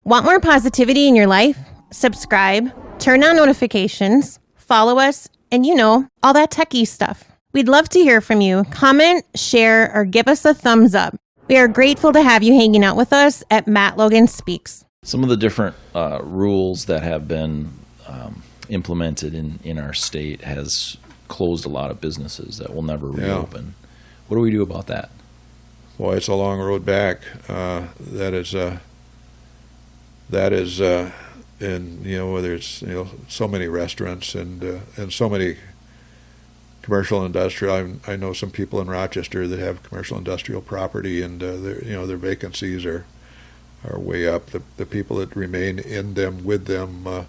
Want more positivity in your life? Subscribe, turn on notifications, follow us, and all that techie stuff. We'd love to hear from you. Comment, share, or give us a thumbs up. We are grateful to have you hanging out with us at Matt Logan Speaks. Some of the different rules that have been implemented in our state has closed a lot of businesses that will never reopen. What do we do about that? Boy, it's a long road back. That is, and whether it's so many restaurants and so many commercial industrial. I know some people in Rochester that have commercial industrial property, and their vacancies are way up. The people that remain in them with them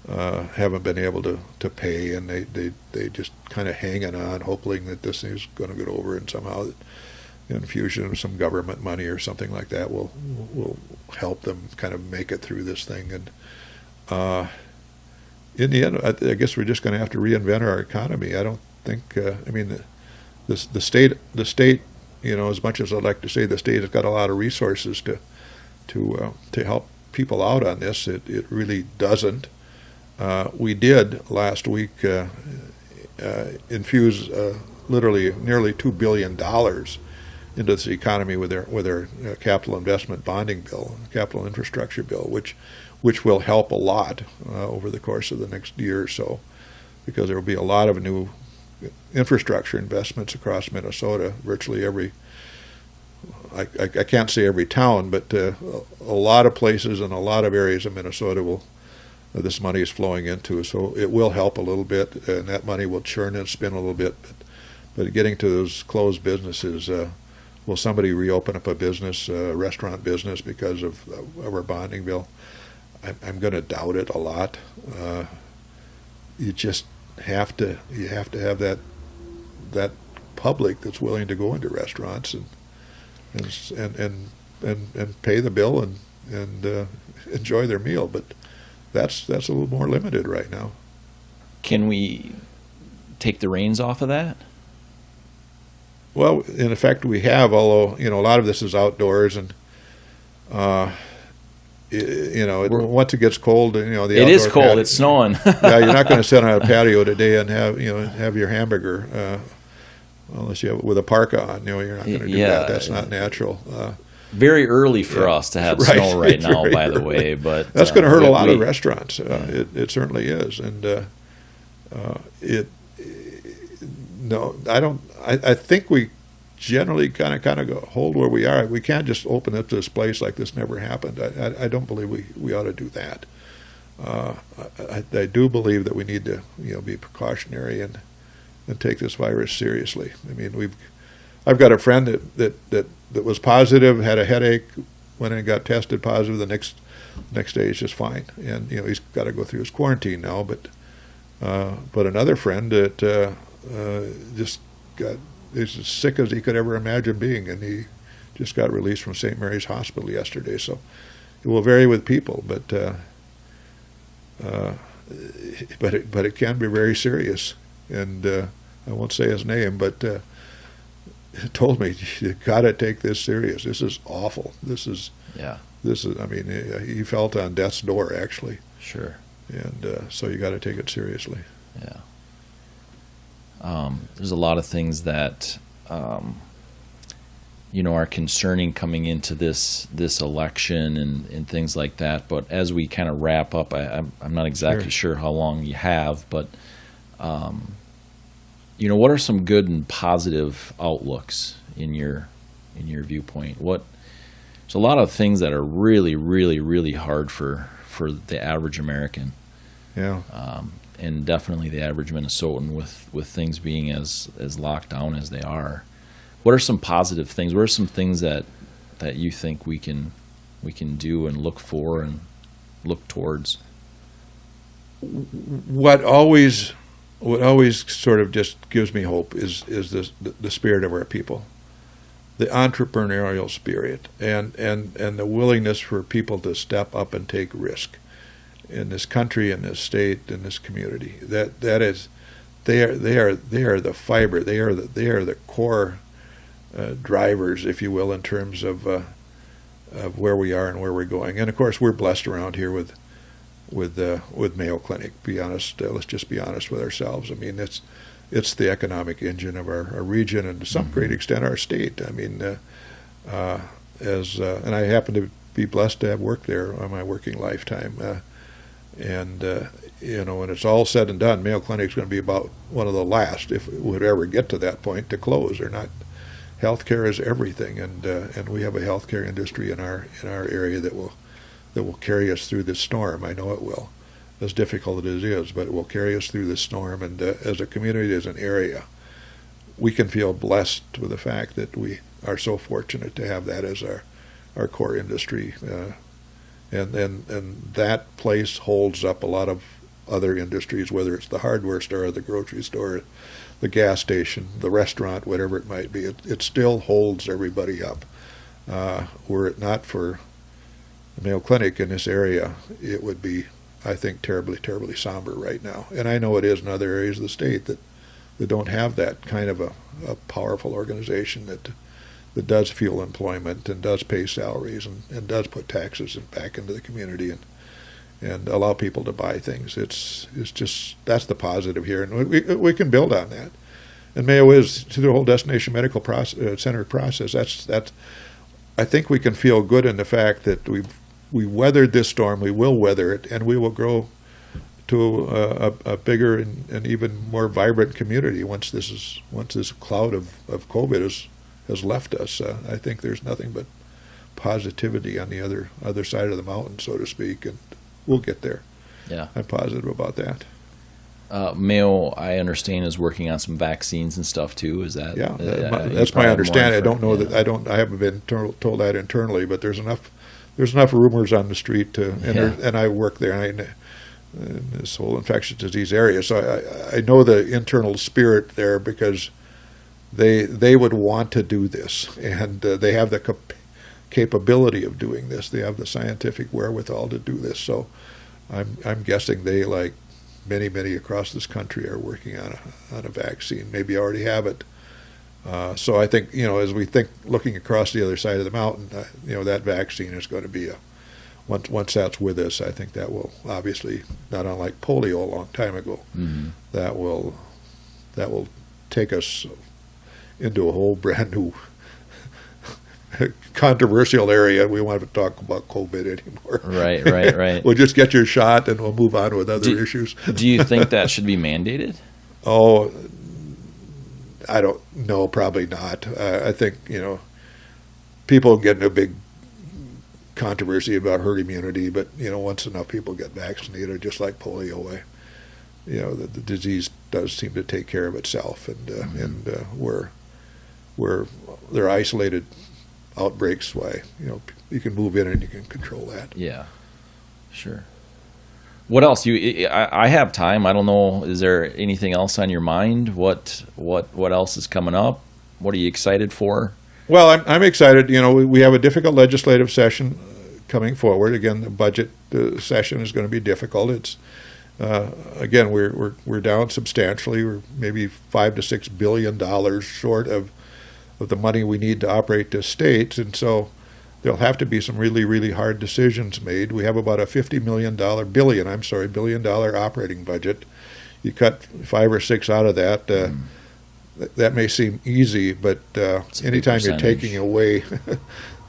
haven't been able to pay, and they just kind of hanging on, hoping that this is going to get over, and somehow the infusion of some government money or something like that will help them kind of make it through this thing. And in the end, I guess we're just going to have to reinvent our economy. I don't think. The state. As much as I'd like to say the state has got a lot of resources to help people out on this, it really doesn't. We did last week infuse literally nearly $2 billion into this economy with their capital investment bonding bill, capital infrastructure bill, which will help a lot over the course of the next year or so, because there will be a lot of new infrastructure investments across Minnesota. Virtually every, I can't say every town, but a lot of places and a lot of areas of Minnesota this money is flowing into. So it will help a little bit, and that money will churn and spin a little bit. But getting to those closed businesses, will somebody reopen up a business, a restaurant business, because of our bonding bill? I'm going to doubt it a lot. You just have to have that public that's willing to go into restaurants and pay the bill and enjoy their meal. But that's a little more limited right now. Can we take the reins off of that? Well, in effect, we have. Although a lot of this is outdoors, and once it gets cold, the it is cold. Patio, it's snowing. Yeah, you're not going to sit on a patio today and have your hamburger unless you have it with a parka on. You're not going to do that. That's not natural. Very early for us to have snow right now, by the way. But that's going to hurt a lot of restaurants. It certainly is, and no, I don't. I think we generally kind of hold where we are. We can't just open up this place like this never happened. I don't believe we ought to do that. I do believe that we need to be precautionary and take this virus seriously. I've got a friend that was positive, had a headache, went and got tested positive. The next day he's just fine, and he's got to go through his quarantine now. But another friend that he's as sick as he could ever imagine being, and he just got released from St. Mary's Hospital yesterday. So it will vary with people, but it can be very serious. And I won't say his name, but he told me, you got to take this serious. This is awful. This is. He felt on death's door, actually. Sure. And so you got to take it seriously. Yeah. There's a lot of things that are concerning coming into this election and things like that. But as we kind of wrap up, I'm not exactly sure how long you have, but what are some good and positive outlooks in your viewpoint? There's a lot of things that are really, really, really hard for the average American. Yeah. And definitely the average Minnesotan with things being as locked down as they are. What are some positive things? What are some things that you think we can do and look for and look towards? What always sort of just gives me hope is the spirit of our people, the entrepreneurial spirit, and the willingness for people to step up and take risk in this country, in this state, in this community. That is, they are the fiber. They are the core drivers, if you will, in terms of where we are and where we're going. And of course, we're blessed around here with Mayo Clinic. Be honest, let's just be honest with ourselves. I mean, it's the economic engine of our region and to some great extent our state. I mean, and I happen to be blessed to have worked there on my working lifetime. When it's all said and done, Mayo Clinic's going to be about one of the last, if it would ever get to that point, to close. Or not. Healthcare is everything, and we have a healthcare industry in our area that will carry us through this storm. I know it will, as difficult as it is, but it will carry us through this storm. And as a community, as an area, we can feel blessed with the fact that we are so fortunate to have that as our core industry. And that place holds up a lot of other industries, whether it's the hardware store, the grocery store, the gas station, the restaurant, whatever it might be. It still holds everybody up. Were it not for the Mayo Clinic in this area, it would be, I think, terribly, terribly somber right now. And I know it is in other areas of the state that don't have that kind of a powerful organization that does fuel employment and does pay salaries and does put taxes back into the community and allow people to buy things. It's just, that's the positive here, and we can build on that. And Mayo is, to the whole destination medical center process. That's I think we can feel good in the fact that we weathered this storm. We will weather it, and we will grow to a bigger and even more vibrant community once this cloud of COVID has left us. I think there's nothing but positivity on the other side of the mountain, so to speak, and we'll get there. Yeah, I'm positive about that. Mayo, I understand, is working on some vaccines and stuff too. Is that? Yeah, that's my understanding. I don't know that. I haven't been told that internally, but there's enough rumors on the street and I work there in this whole infectious disease area, so I know the internal spirit there because they would want to do this, and they have the capability of doing this. They have the scientific wherewithal to do this. So I'm guessing they, like many across this country, are working on a vaccine. Maybe already have it. So I think, as we think looking across the other side of the mountain, that vaccine is going to be once that's with us, I think that will obviously, not unlike polio a long time ago, that will take us into a whole brand new controversial area. We won't have to talk about COVID anymore. Right. We'll just get your shot and we'll move on with other issues. Do you think that should be mandated? Oh, I don't know. Probably not. I think, people get in a big controversy about herd immunity, but, once enough people get vaccinated, just like polio, the disease does seem to take care of itself, and where there are isolated outbreaks, why you can move in and you can control that. Yeah, sure. What else? I have time. I don't know. Is there anything else on your mind? What else is coming up? What are you excited for? Well, I'm excited. We have a difficult legislative session coming forward. Again, the budget session is going to be difficult. It's again, we're down substantially. We're maybe $5 to $6 billion short of the money we need to operate this state, and so there'll have to be some really, really hard decisions made. We have about a billion dollar operating budget. You cut 5 or 6 out of that. That may seem easy, but anytime you're taking away,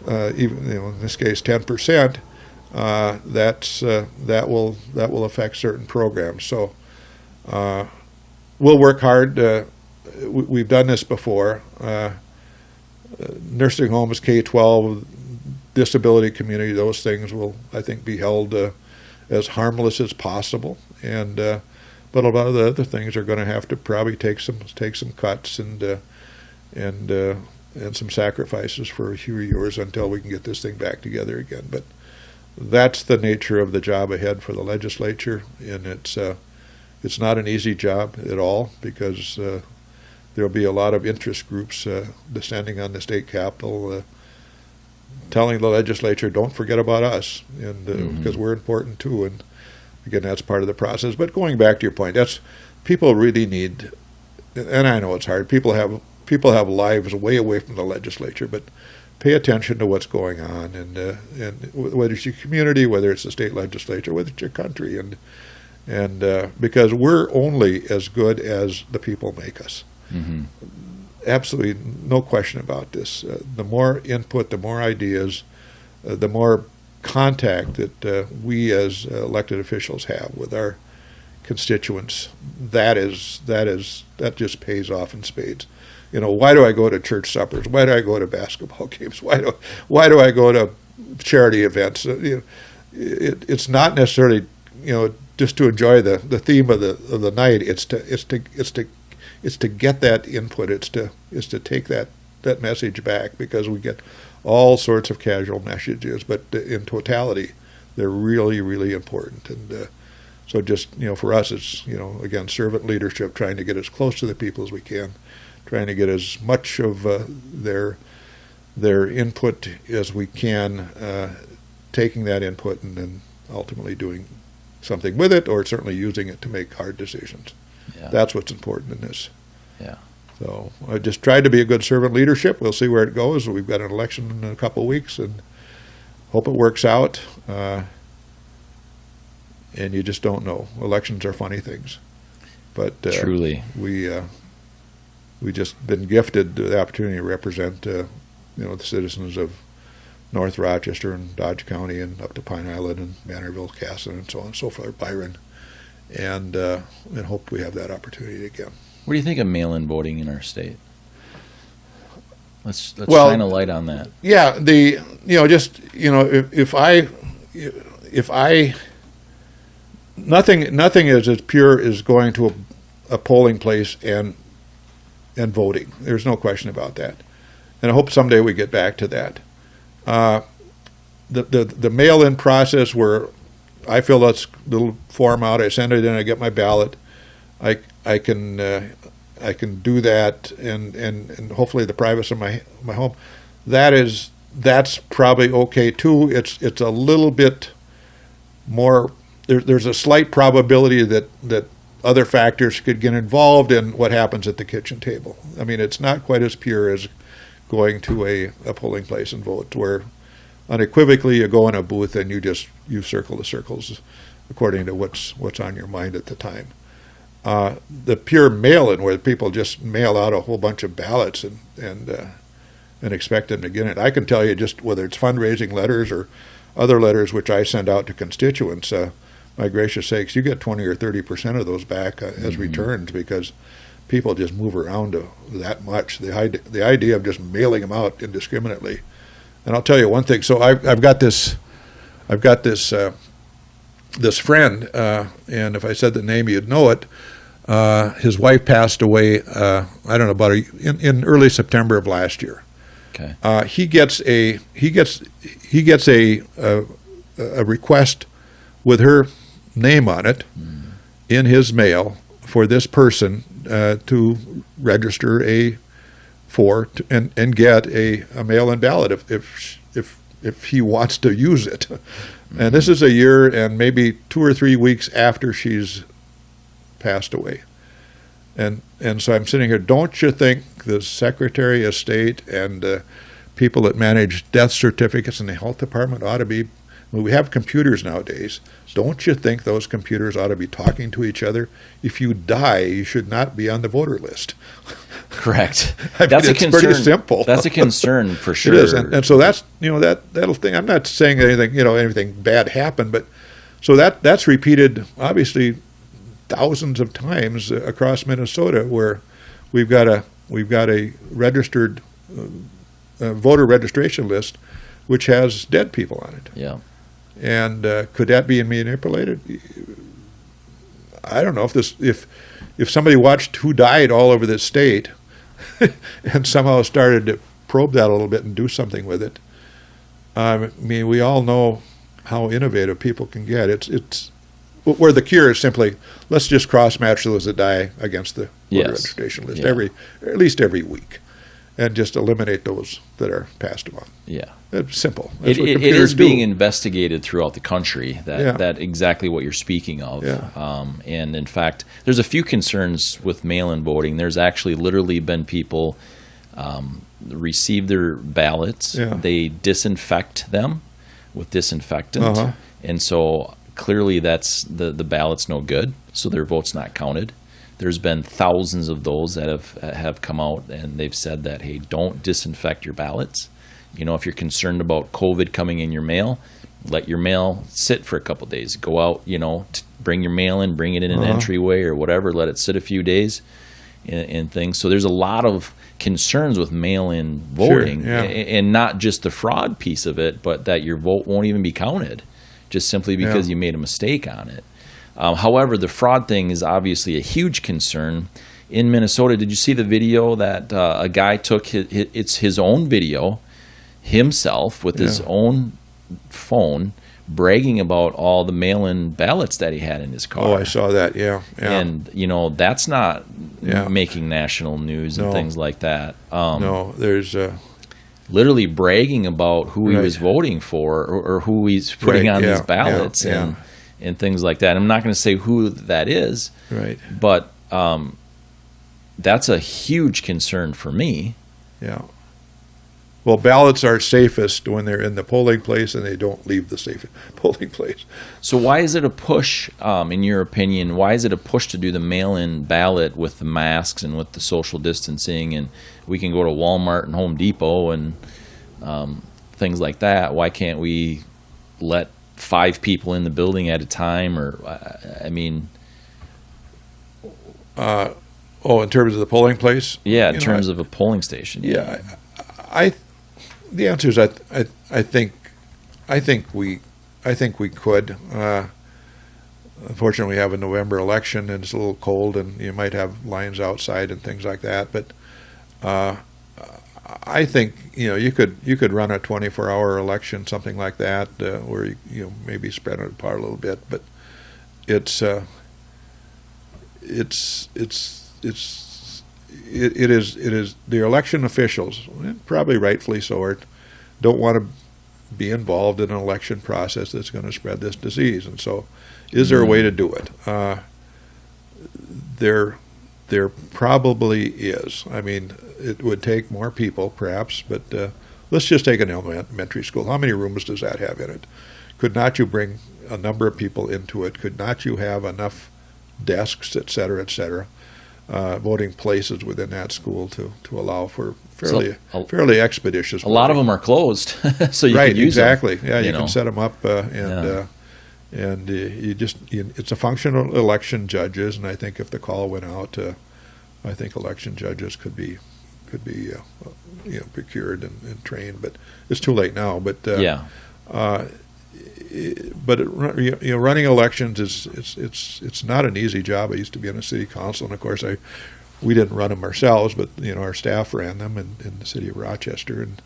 even in this case 10%, that will affect certain programs. So we'll work hard. We've done this before. Nursing homes, K-12, disability community, those things will, I think, be held as harmless as possible. And but a lot of the other things are going to have to probably take some cuts and some sacrifices for a few years until we can get this thing back together again. But that's the nature of the job ahead for the legislature, and it's not an easy job at all, because there'll be a lot of interest groups descending on the state capitol, telling the legislature, don't forget about us, and because we're important too. And again, that's part of the process. But going back to your point, people really need, and I know it's hard. People have lives way away from the legislature, but pay attention to what's going on, and whether it's your community, whether it's the state legislature, whether it's your country, and because we're only as good as the people make us. Mm-hmm. Absolutely no question about this. The more input, the more ideas, the more contact that we as elected officials have with our constituents, that just pays off in spades. Why do I go to church suppers? Why do I go to basketball games? Why do I go to charity events? It's not necessarily just to enjoy the theme of the night. It's to get that input. It's to take that message back, because we get all sorts of casual messages, but in totality, they're really, really important. And so just for us, it's again, servant leadership, trying to get as close to the people as we can, trying to get as much of their input as we can, taking that input and then ultimately doing something with it, or certainly using it to make hard decisions. Yeah. That's what's important in this. Yeah. So I just tried to be a good servant leadership. We'll see where it goes. We've got an election in a couple of weeks, and hope it works out. And you just don't know. Elections are funny things, but truly, we just been gifted the opportunity to represent the citizens of North Rochester and Dodge County and up to Pine Island and Manorville, Casson, and so on and so forth, Byron, and hope we have that opportunity again. What do you think of mail-in voting in our state? Let's shine a light on that. Yeah, if I nothing is as pure as going to a polling place and voting. There's no question about that, and I hope someday we get back to that. The mail-in process, where I fill that little form out, I send it in, I get my ballot. I can do that, and hopefully the privacy of my home. That's probably okay too. It's a little bit more. There's a slight probability that other factors could get involved in what happens at the kitchen table. I mean, it's not quite as pure as going to a polling place and vote, where unequivocally you go in a booth and you circle the circles according to what's on your mind at the time. The pure mail-in, where people just mail out a whole bunch of ballots and expect them to get it. I can tell you, just whether it's fundraising letters or other letters which I send out to constituents, my gracious sakes, you get 20 or 30% of those back as returns, because people just move around that much. The idea of just mailing them out indiscriminately. And I'll tell you one thing. So I've got this friend, and if I said the name, you'd know it. His wife passed away. I don't know, about in early September of last year. Okay. He gets a request with her name on it in his mail for this person to register and get a mail-in ballot if he wants to use it. And this is a year and maybe 2 or 3 weeks after she's passed away. And so I'm sitting here, don't you think the Secretary of State and people that manage death certificates in the health department ought to be, we have computers nowadays, don't you think those computers ought to be talking to each other? If you die, you should not be on the voter list. Correct. That's a concern. Pretty simple. That's a concern for sure. It is, and so that's that'll thing. I'm not saying anything bad happened, but so that's repeated obviously thousands of times across Minnesota, where we've got a registered voter registration list which has dead people on it. Yeah. And could that be manipulated? I don't know if somebody watched who died all over this state and somehow started to probe that a little bit and do something with it. I mean, we all know how innovative people can get. It's where the cure is simply, let's just cross-match those that die against the voter registration list at least every week, and just eliminate those that are passed upon. Yeah. It's simple. It is being investigated throughout the country, that exactly what you're speaking of. Yeah. And in fact, there's a few concerns with mail-in voting. There's actually literally been people receive their ballots. Yeah. They disinfect them with disinfectant. And so clearly that's the ballot's no good, so their vote's not counted. There's been thousands of those that have come out, and they've said that, hey, don't disinfect your ballots. If you're concerned about COVID coming in your mail, let your mail sit for a couple of days. Go out, bring your mail in, bring it in an entryway or whatever, let it sit a few days and things. So there's a lot of concerns with mail-in voting, and not just the fraud piece of it, but that your vote won't even be counted just simply because you made a mistake on it. However, the fraud thing is obviously a huge concern. In Minnesota, did you see the video that a guy took his own video himself with his own phone, bragging about all the mail-in ballots that he had in his car? Oh, I saw that. Yeah. And that's not making national news and things like that. No, there's literally bragging about who he was voting for or who he's putting on these ballots and things like that. I'm not going to say who that is, but that's a huge concern for me. Yeah. Well, ballots are safest when they're in the polling place and they don't leave the safe polling place. So why is it a push, in your opinion, why is it a push to do the mail-in ballot with the masks and with the social distancing, and we can go to Walmart and Home Depot and things like that? Why can't we let 5 people in the building at a time? Or, in terms of the polling place? Yeah, in terms of a polling station. Yeah, the answer is I think we could. Unfortunately, we have a November election and it's a little cold, and you might have lines outside and things like that. But I think you could run a 24-hour election, something like that, where you maybe spread it apart a little bit. But it is the election officials, probably rightfully so, don't want to be involved in an election process that's going to spread this disease. And so, is there a way to do it? There probably is. It would take more people, perhaps, but let's just take an elementary school. How many rooms does that have in it? Could not you bring a number of people into it? Could not you have enough desks, et cetera, voting places within that school to allow for fairly expeditious voting? A lot of them are closed, so you can use them. Yeah, you can set them up, and it's a function of election judges. And I think if the call went out, I think election judges could be procured and trained. But it's too late now. But running elections it's not an easy job. I used to be on a city council, and of course we didn't run them ourselves, but our staff ran them in the city of Rochester, and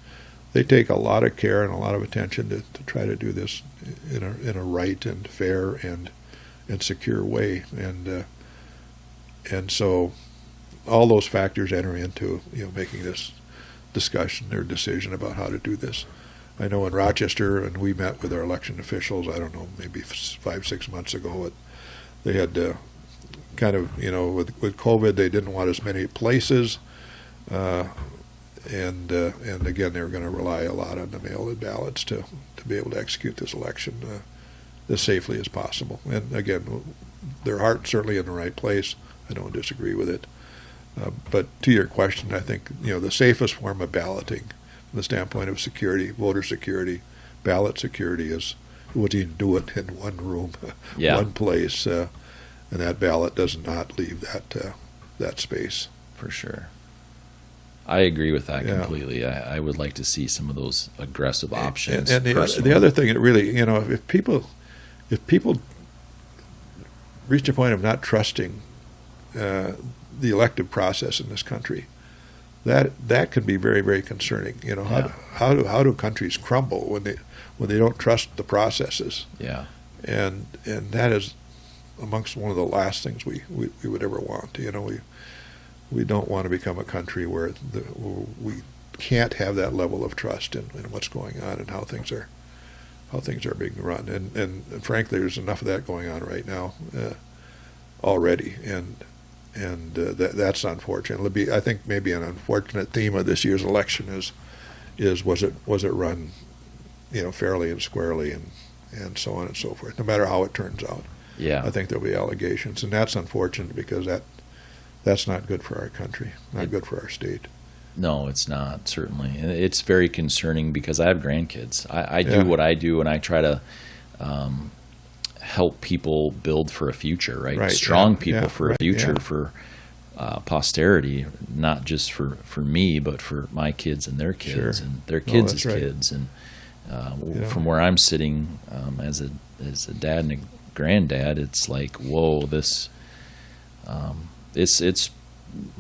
they take a lot of care and a lot of attention to try to do this in a right and fair and secure way, and so all those factors enter into making this discussion or decision about how to do this. I know in Rochester, and we met with our election officials, I don't know, maybe 5-6 months ago, they had kind of, with COVID, they didn't want as many places, and again, they were going to rely a lot on the mail-in ballots to be able to execute this election as safely as possible. And again, their heart's certainly in the right place. I don't disagree with it. But to your question, I think, the safest form of balloting from the standpoint of security, voter security, ballot security is what you do it in one room, one place, and that ballot does not leave that space. For sure. I agree with that completely. I would like to see some of those aggressive options. And the other thing, it really, if people reach a point of not trusting the elective process in this country, that can be very, very concerning. How do countries crumble when they don't trust the processes? Yeah. And that is amongst one of the last things we would ever want. We don't want to become a country where we can't have that level of trust in what's going on and how things are being run. And frankly, there's enough of that going on right now already. that's unfortunate. It'll be, I think, maybe an unfortunate theme of this year's election is was it run, fairly and squarely, and so on and so forth. No matter how it turns out, I think there'll be allegations, and that's unfortunate because that's not good for our country, not good for our state. No, it's not, certainly. And it's very concerning because I have grandkids. I do what I do, and I try to help people build for a future, right? Strong people for a future, for posterity, not just for me, but for my kids and their kids and their kids' kids. And from where I'm sitting as a dad and a granddad, it's like, whoa, this it's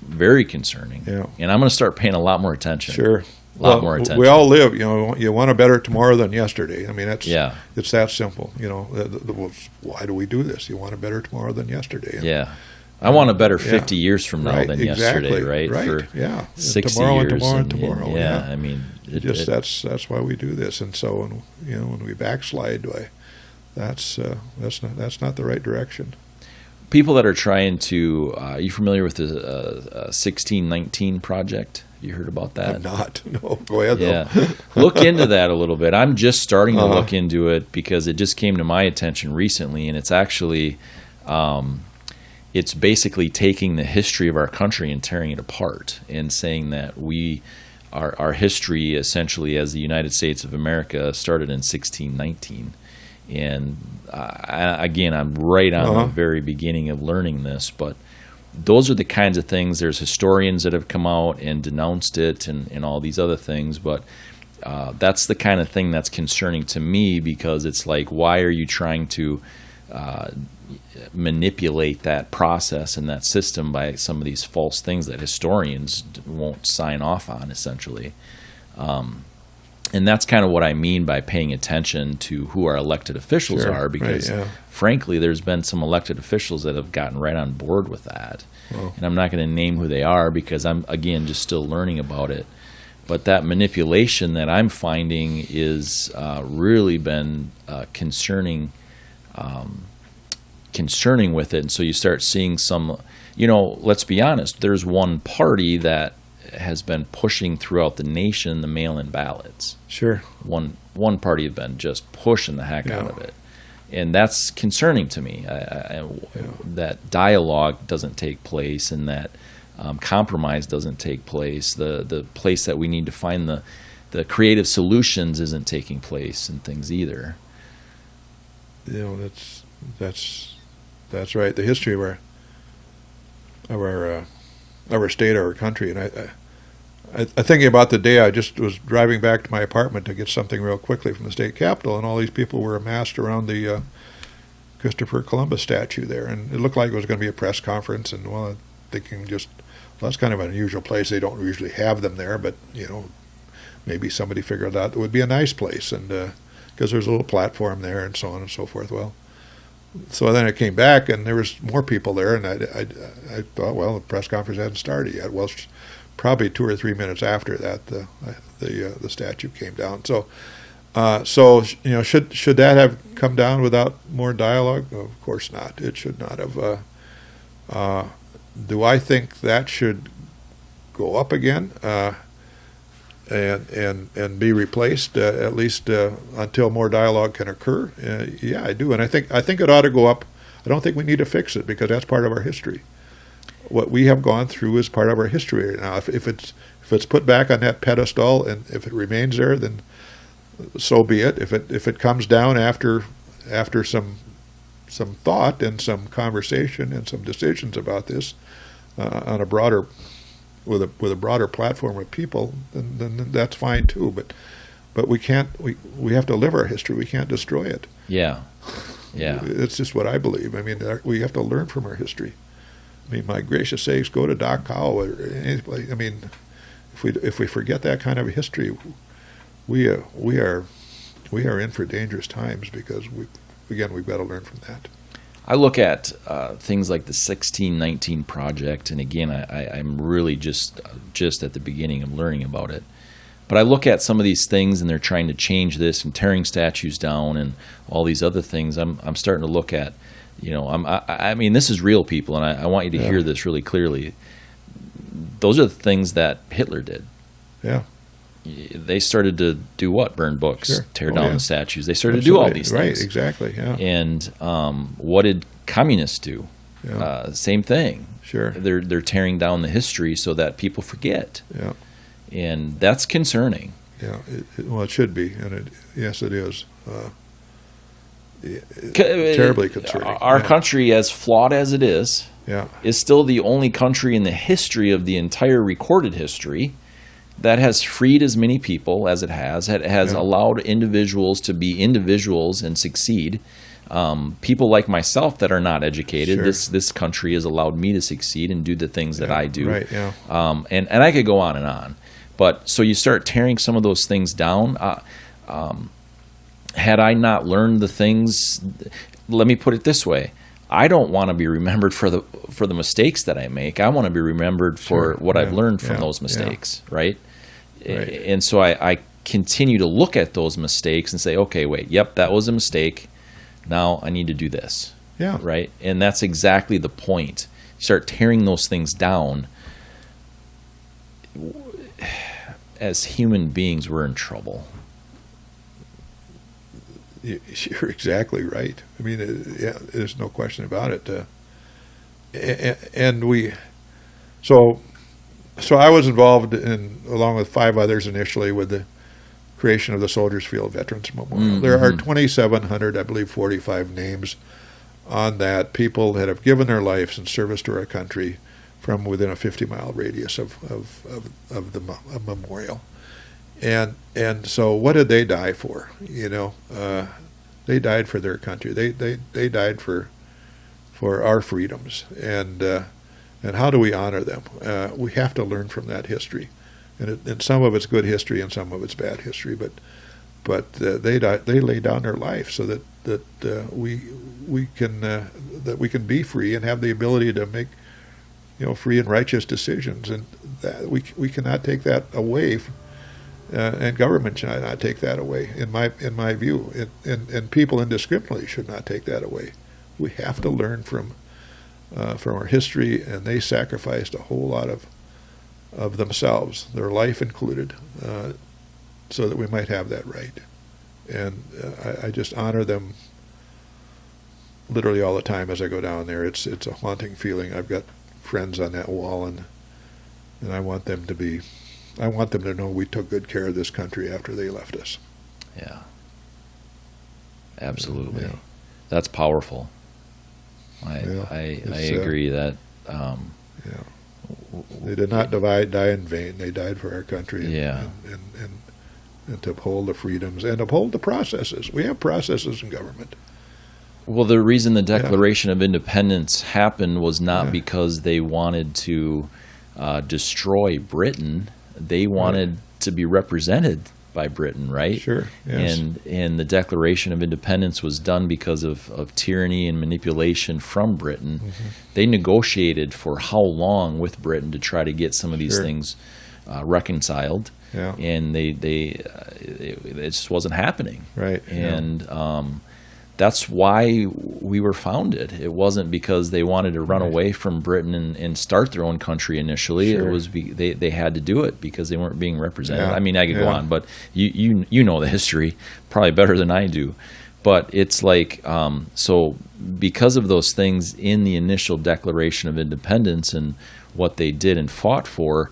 very concerning. And I'm going to start paying a lot more attention. Sure. A lot more attention. We all live, you want a better tomorrow than yesterday. I mean, it's that simple. Why do we do this? You want a better tomorrow than yesterday. I want a better 50 years from now than yesterday, right? For 60 tomorrow years. And tomorrow. I mean, that's why we do this. And so, when we backslide, that's not the right direction. People that are trying to, are you familiar with the 1619 project? You heard about that? I'm not. No, go ahead, though. Look into that a little bit. I'm just starting to look into it because it just came to my attention recently, and it's actually, it's basically taking the history of our country and tearing it apart and saying that our history essentially as the United States of America started in 1619. And again, I'm right on the very beginning of learning this, but those are the kinds of things. There's historians that have come out and denounced it and all these other things, but that's the kind of thing that's concerning to me because it's like, why are you trying to manipulate that process and that system by some of these false things that historians won't sign off on, essentially? And that's kind of what I mean by paying attention to who our elected officials are, because frankly, there's been some elected officials that have gotten right on board with that. And I'm not going to name who they are because I'm, again, just still learning about it. But that manipulation that I'm finding is really been concerning with it. And so you start seeing some, let's be honest, there's one party that has been pushing throughout the nation the mail-in ballots. Sure. One party has been just pushing the heck out of it. And that's concerning to me, that dialogue doesn't take place and that compromise doesn't take place. The place that we need to find the creative solutions isn't taking place and things either. That's right. The history of our state, our country, and I thinking about the day I just was driving back to my apartment to get something real quickly from the state capitol, and all these people were amassed around the Christopher Columbus statue there, and it looked like it was going to be a press conference. And I'm thinking that's kind of an unusual place. They don't usually have them there, but maybe somebody figured out it would be a nice place, and because there's a little platform there and so on and so forth. Well, so then I came back and there was more people there, and I thought, well, the press conference hadn't started yet. Well, probably 2 or 3 minutes after that, the statue came down. So should that have come down without more dialogue? Of course not. It should not have. Do I think that should go up again and be replaced at least until more dialogue can occur? Yeah, I do, and I think it ought to go up. I don't think we need to fix it because that's part of our history. What we have gone through is part of our history. Now, if it's put back on that pedestal and if it remains there, then so be it. If it comes down after some thought and some conversation and some decisions about this on a broader with a broader platform of people, then that's fine too. But we can't. We have to live our history. We can't destroy it. Yeah. It's just what I believe. I mean, we have to learn from our history. I mean, my gracious sakes, go to Decorah or any place. I mean, if we forget that kind of history, we are in for dangerous times because we've got to learn from that. I look at things like the 1619 project, and again, I'm really just at the beginning of learning about it. But I look at some of these things, and they're trying to change this and tearing statues down and all these other things. I'm starting to look at, I mean, this is real, people, and I want you to hear this really clearly. Those are the things that Hitler did. Yeah. They started to do what? Burn books, tear down the statues. They started Absolutely. to do all these things. Right, exactly, yeah. And what did communists do? Yeah. Same thing. Sure. They're tearing down the history so that people forget. Yeah. And that's concerning. Yeah, well, it should be, and yes, it is. Terribly concerning. Our country, as flawed as it is still the only country in the history of the entire recorded history that has freed as many people as it has allowed individuals to be individuals and succeed. People like myself that are not educated, this country has allowed me to succeed and do the things that I do. Right, yeah. And I could go on and on. But so you start tearing some of those things down. Had I not learned the things, let me put it this way: I don't want to be remembered for the mistakes that I make. I want to be remembered for what I've learned from those mistakes, right? And so I continue to look at those mistakes and say, okay, wait, yep, that was a mistake. Now I need to do this, right? And that's exactly the point. You start tearing those things down. As human beings, we're in trouble. You're exactly right. I mean, there's no question about it. So I was involved along with 5 others initially, with the creation of the Soldiers Field Veterans Memorial. Mm-hmm. There are 2,700, I believe, 45 names on that, people that have given their lives in service to our country from within a 50-mile radius of the memorial. And so what did they die for? They died for their country. They died for our freedoms. And how do we honor them? We have to learn from that history. And some of it's good history and some of it's bad history. But they laid down their life so that we can be free and have the ability to make free and righteous decisions, and that we cannot take that away, and government should not take that away. In my view, and people indiscriminately should not take that away. We have to learn from our history, and they sacrificed a whole lot of themselves, their life included, so that we might have that right. And I just honor them literally all the time as I go down there. It's a haunting feeling. I've got friends on that wall, and I want them to know we took good care of this country after they left us. Yeah. Absolutely. Yeah. That's powerful. I agree that they did not die in vain. They died for our country and to uphold the freedoms and uphold the processes. We have processes in government. Well, the reason the Declaration of Independence happened was not because they wanted to destroy Britain. They wanted to be represented by Britain, right? Sure, yes. And the Declaration of Independence was done because of tyranny and manipulation from Britain. Mm-hmm. They negotiated for how long with Britain to try to get some of these things reconciled. Yeah. And it just wasn't happening. Right. And that's why we were founded. It wasn't because they wanted to run away from Britain and start their own country initially. Sure. It was they had to do it because they weren't being represented. Yeah. I mean, I could go on, but you know the history probably better than I do. But it's like, so because of those things in the initial Declaration of Independence and what they did and fought for,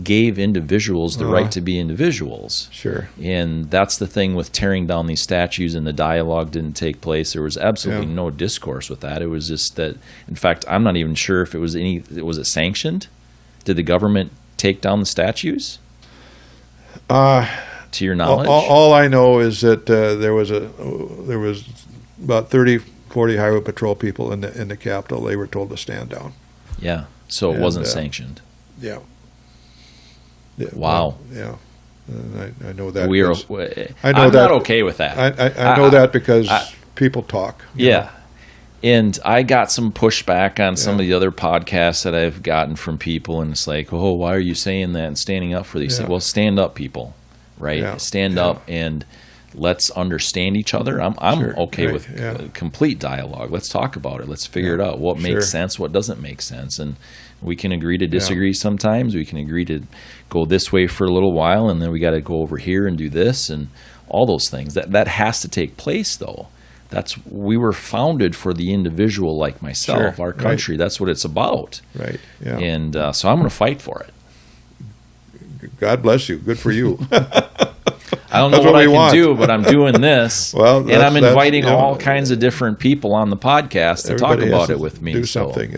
gave individuals the right to be individuals. Sure. And that's the thing with tearing down these statues, and the dialogue didn't take place. There was absolutely no discourse with that. It was just that, in fact, I'm not even sure if it was was it sanctioned? Did the government take down the statues? To your knowledge? All I know is that there was about 30, 40 highway patrol people in the Capitol. They were told to stand down. Yeah. So it wasn't sanctioned. Yeah. Wow. Well, I know that. I'm not okay with that. I know that because people talk. Yeah. And I got some pushback on some of the other podcasts that I've gotten from people, and it's like, oh, why are you saying that and standing up for these things? Well, stand up, people. right? Yeah. Stand Yeah. up and let's understand each other. I'm Sure. okay Right. with Yeah. complete dialogue. Let's talk about it. Let's figure it out. What Sure. makes sense, what doesn't make sense. And we can agree to disagree sometimes. We can agree to go this way for a little while, and then we got to go over here and do this, and all those things. That has to take place, though. We were founded for the individual like myself, Sure. our country. Right. That's what it's about. Right. Yeah. And so I'm going to fight for it. God bless you. Good for you. I don't know That's what what I we can want. do, but I'm doing this. Well, and I'm that's- inviting you know, all kinds of different people on the podcast to talk Everybody has about to it with me. Do So, something,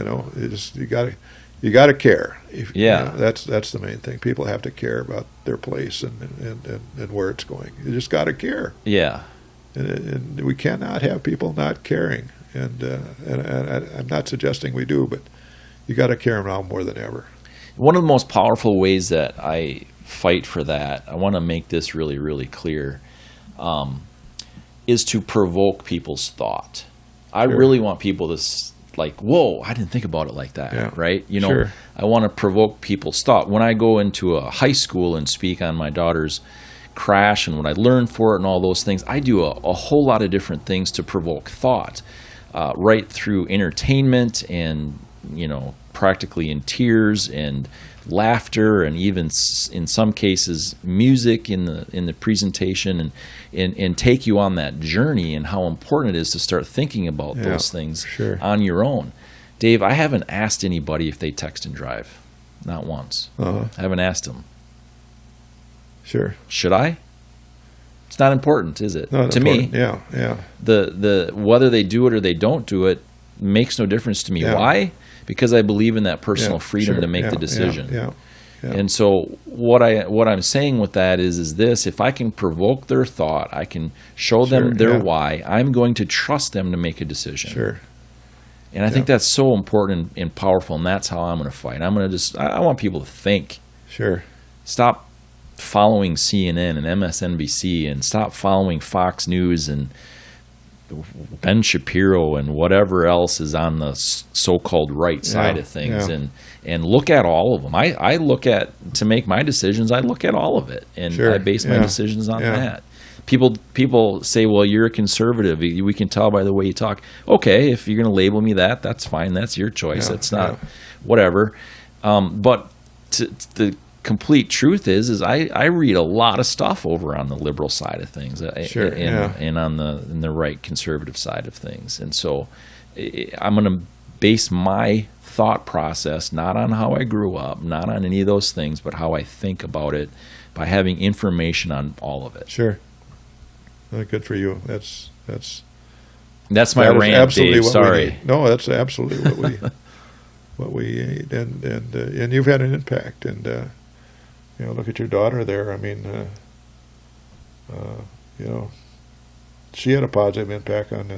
you got to care. Yeah. That's the main thing. People have to care about their place and where it's going. You just got to care, yeah. and we cannot have people not caring. And I'm not suggesting we do, but you got to care now more than ever. One of the most powerful ways that I fight for that, I want to make this really, really clear, is to provoke people's thought. I Sure. really want people to like, whoa, I didn't think about it like that, Yeah. right? You know, Sure. I want to provoke people's thought. When I go into a high school and speak on my daughter's crash and what I learned for it and all those things, I do a whole lot of different things to provoke thought, right through entertainment and, practically in tears and laughter, and even in some cases music in the presentation, and take you on that journey and how important it is to start thinking about those things sure. on your own. Dave, I haven't asked anybody if they text and drive, not once. Uh-huh. I haven't asked them. Sure. Should I? It's not important, is it? Not to important. me, Yeah. the whether they do it or they don't do it makes no difference to me. Yeah. Why? Because I believe in that personal Yeah, freedom sure. to make Yeah, the decision. Yeah. And so what I'm saying with that is this: if I can provoke their thought, I can show them Sure, their yeah. why. I'm going to trust them to make a decision. Sure. And I think that's so important and powerful, and that's how I'm going to fight. I want people to think. Sure. Stop following CNN and MSNBC, and stop following Fox News and Ben Shapiro and whatever else is on the so-called right side of things, yeah. and look at all of them. I look at, to make my decisions, I look at all of it, and Sure, I base my yeah, decisions on yeah. that. People say, well, you're a conservative. We can tell by the way you talk. Okay, if you're going to label me that, that's fine. That's your choice. Yeah, It's not yeah. whatever. But the complete truth is I read a lot of stuff over on the liberal side of things, Sure, yeah. and on the right conservative side of things. And so I'm going to base my thought process not on how I grew up, not on any of those things, but how I think about it by having information on all of it. Sure. Good for you. That's my that is rant, absolutely Dave. what Sorry. we need. No, that's absolutely what we need. And you've had an impact. And look at your daughter there. I mean, she had a positive impact on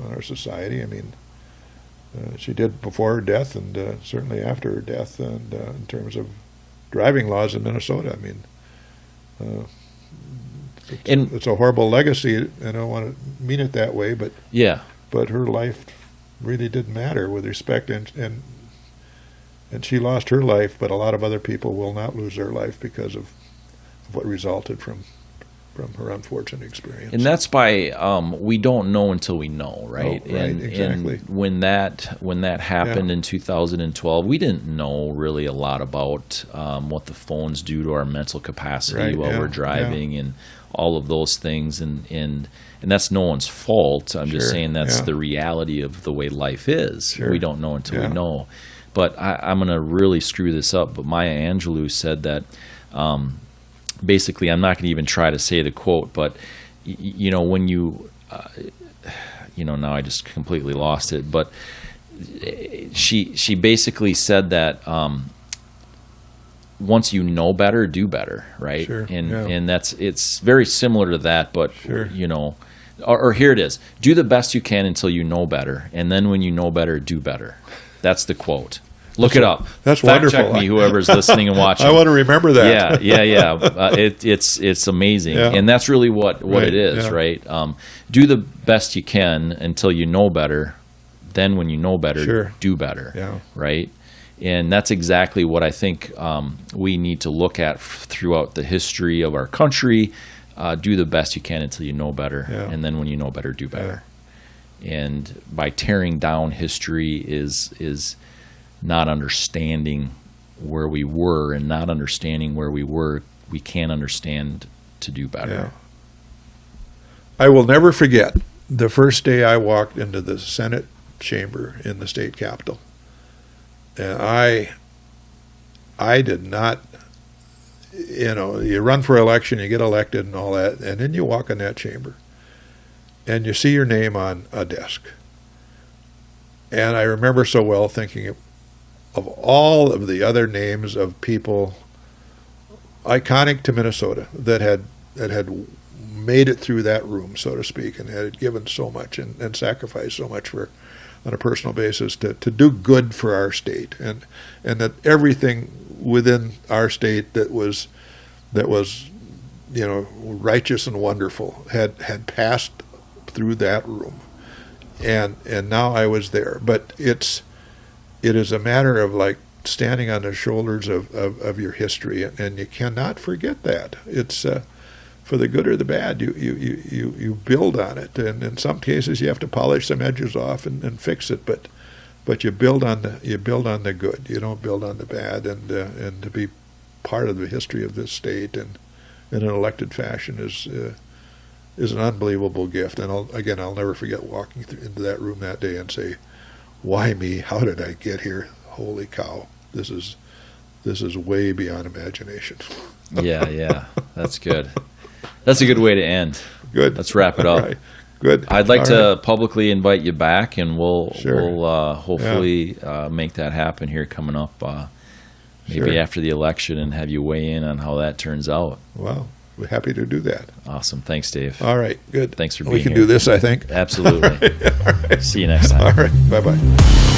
our society. I mean, she did before her death, and certainly after her death. And in terms of driving laws in Minnesota, I mean. It's a horrible legacy, and I don't want to mean it that way, but Yeah. but her life really did matter with respect, and she lost her life, but a lot of other people will not lose their life because of what resulted from her unfortunate experience. And that's by we don't know until we know, right? Oh, right, exactly. And when that happened Yeah. in 2012, we didn't know really a lot about what the phones do to our mental capacity Right, while yeah, we're driving, and all of those things. And that's no one's fault. I'm just Sure, saying that's yeah. the reality of the way life is. Sure. We don't know until Yeah. we know. But I'm going to really screw this up. But Maya Angelou said that. Basically, I'm not going to even try to say the quote, but when you, now I just completely lost it. But she basically said that once you know better, do better, right? Sure, And yeah. and it's very similar to that, but Sure. or here it is: do the best you can until you know better, and then when you know better, do better. That's the quote. Look it up. That's Fact wonderful. Check me, whoever's listening and watching. I want to remember that. Yeah. It's amazing, Yeah. and that's really what Right, it is, yeah. right? Do the best you can until you know better. Then, when you know better, Sure. do better. Yeah. Right? And that's exactly what I think we need to look at throughout the history of our country. Do the best you can until you know better. Yeah. And then when you know better, do better. And by tearing down history is not understanding where we were, and not understanding where we were, we can't understand to do better. Yeah. I will never forget the first day I walked into the Senate chamber in the state capitol. And I did not, you run for election, you get elected and all that, and then you walk in that chamber and you see your name on a desk. And I remember so well thinking of all of the other names of people iconic to Minnesota that had made it through that room, so to speak, and had given so much and sacrificed so much for, on a personal basis, to do good for our state, and that everything within our state that was righteous and wonderful had passed through that room, and now I was there. But it is a matter of like standing on the shoulders of your history, and you cannot forget that. It's for the good or the bad, you build on it, and in some cases you have to polish some edges off and fix it, but you build on the good. You don't build on the bad, and to be part of the history of this state and in an elected fashion is an unbelievable gift. And I'll never forget walking into that room that day and say, "Why me? How did I get here? Holy cow! This is way beyond imagination." Yeah, that's good. That's a good way to end. Good. Let's wrap it up. Right. Good. I'd like All to right. publicly invite you back, and we'll hopefully Yeah. make that happen here coming up, maybe Sure. after the election, and have you weigh in on how that turns out. Well, we're happy to do that. Awesome. Thanks, Dave. All right. Good. Thanks for being We can here. do this, I think. Absolutely. All right. See you next time. All right. Bye-bye.